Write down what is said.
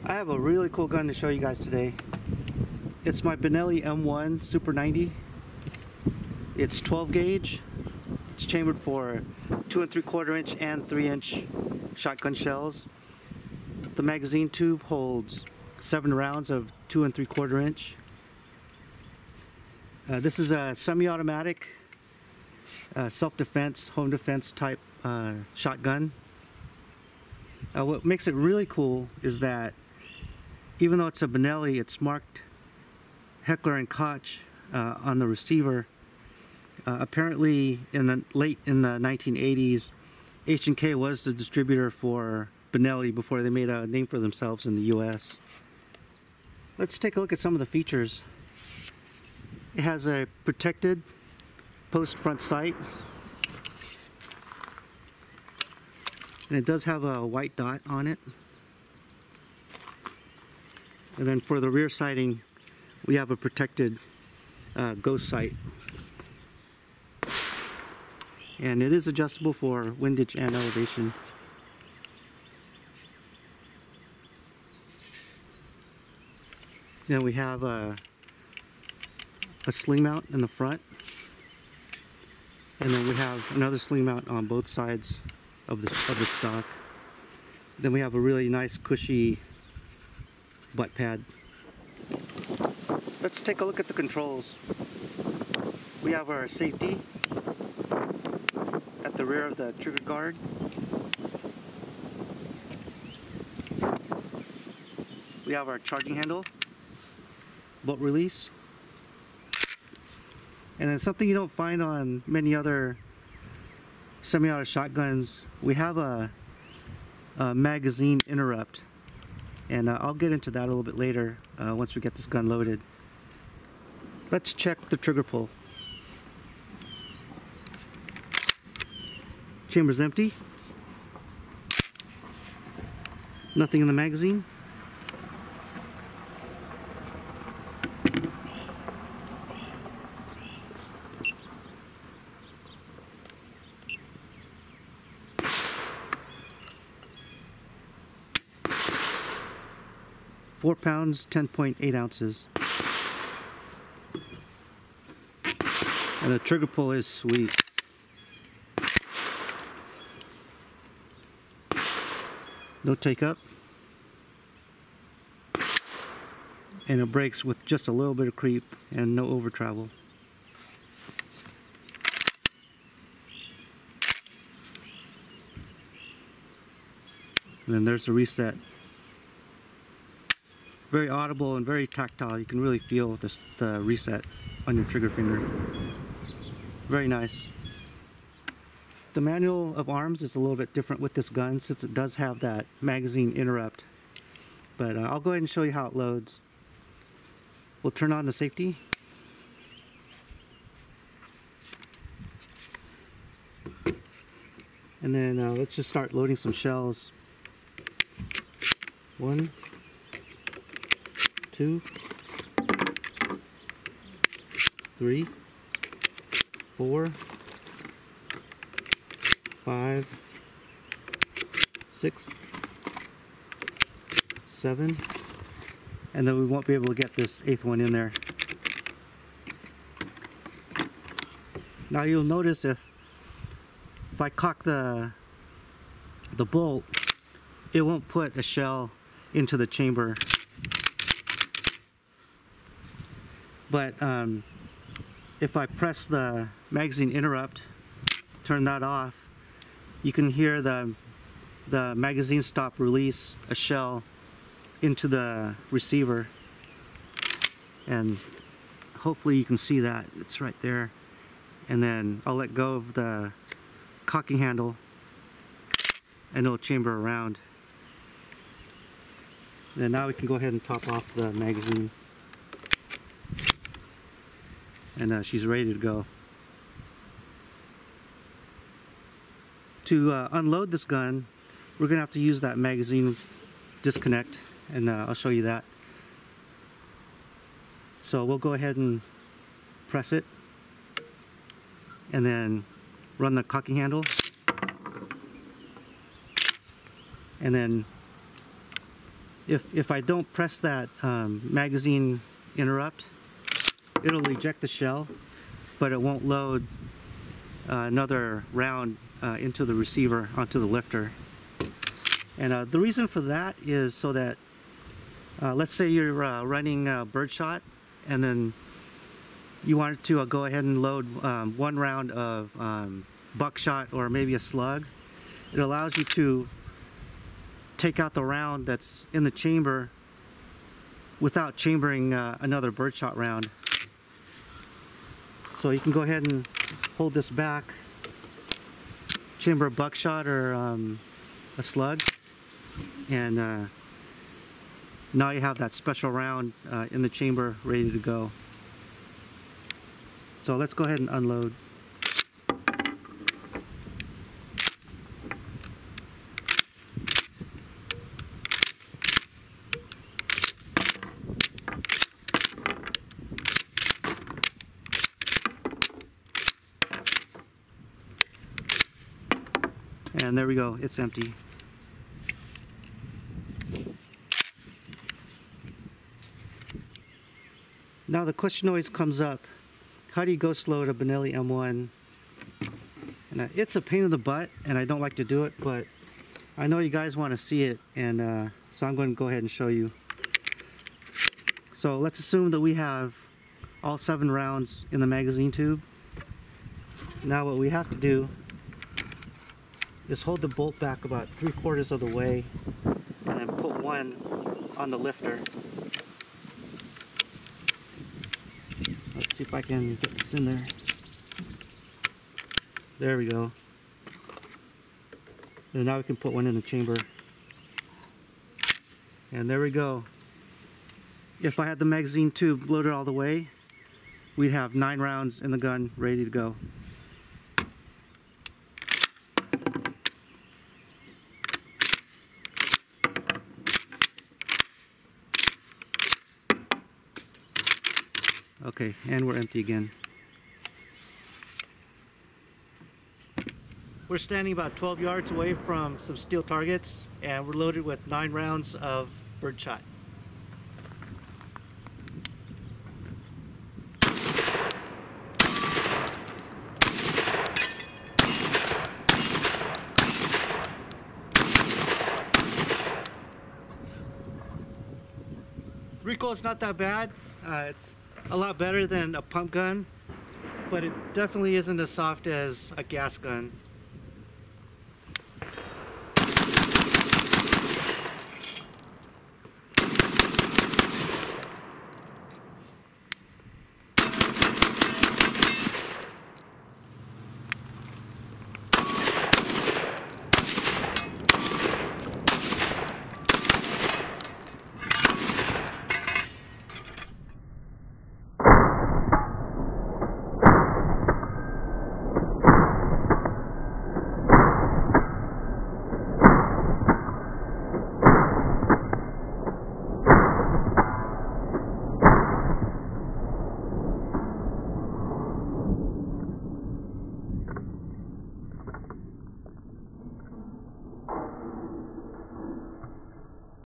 I have a really cool gun to show you guys today. It's my Benelli M1 Super 90. It's 12 gauge. It's chambered for 2 3/4 inch and 3-inch shotgun shells. The magazine tube holds 7 rounds of 2 3/4 inch. This is a semi-automatic self-defense, home defense type shotgun. What makes it really cool is that even though it's a Benelli, it's marked Heckler & Koch on the receiver. Apparently in the 1980s, H&K was the distributor for Benelli before they made a name for themselves in the US. Let's take a look at some of the features. It has a protected post front sight, and it does have a white dot on it. And then for the rear sighting, we have a protected ghost sight. And it is adjustable for windage and elevation. Then we have a sling mount in the front. And then we have another sling mount on both sides of the stock. Then we have a really nice cushy butt pad. Let's take a look at the controls. We have our safety at the rear of the trigger guard. We have our charging handle, bolt release, and then something you don't find on many other semi-auto shotguns, we have a magazine interrupt. And I'll get into that a little bit later once we get this gun loaded. Let's check the trigger pull. Chamber's empty. Nothing in the magazine. £4 10.8 ounces. And the trigger pull is sweet. No take up. And it brakes with just a little bit of creep and no over travel. And then there's the reset. Very audible and very tactile. You can really feel the reset on your trigger finger. Very nice. The manual of arms is a little bit different with this gun since it does have that magazine interrupt. But I'll go ahead and show you how it loads. We'll turn on the safety. And then let's just start loading some shells. 1, 2, 3, 4, 5, 6, 7, and then we won't be able to get this 8th one in there. Now you'll notice if I cock the bolt, it won't put a shell into the chamber. But if I press the magazine interrupt, turn that off, you can hear the magazine stop release a shell into the receiver. And hopefully you can see that. It's right there. And then I'll let go of the cocking handle and it'll chamber around. And now we can go ahead and top off the magazine. And she's ready to go. To unload this gun, we're going to have to use that magazine disconnect, and I'll show you that. So we'll go ahead and press it, and then run the cocking handle, and then if I don't press that magazine interrupt, it'll eject the shell, but it won't load another round into the receiver onto the lifter. And the reason for that is so that let's say you're running Birdshot, and then you wanted to go ahead and load one round of buckshot or maybe a slug. It allows you to take out the round that's in the chamber without chambering another Birdshot round. So you can go ahead and hold this back, chamber a buckshot or a slug, and now you have that special round in the chamber ready to go. So let's go ahead and unload. And there we go, it's empty. Now the question always comes up, how do you ghost load a Benelli M1? And it's a pain in the butt, and I don't like to do it, but I know you guys want to see it, and so I'm going to go ahead and show you. So let's assume that we have all 7 rounds in the magazine tube. Now what we have to do is hold the bolt back about 3/4 of the way, and then put one on the lifter. Let's see if I can get this in there. There we go. And now we can put one in the chamber. And there we go. If I had the magazine tube loaded all the way, we'd have 9 rounds in the gun ready to go. Okay, and we're empty again. We're standing about 12 yards away from some steel targets, and we're loaded with 9 rounds of Birdshot. Recoil is not that bad. It's a lot better than a pump gun, but it definitely isn't as soft as a gas gun.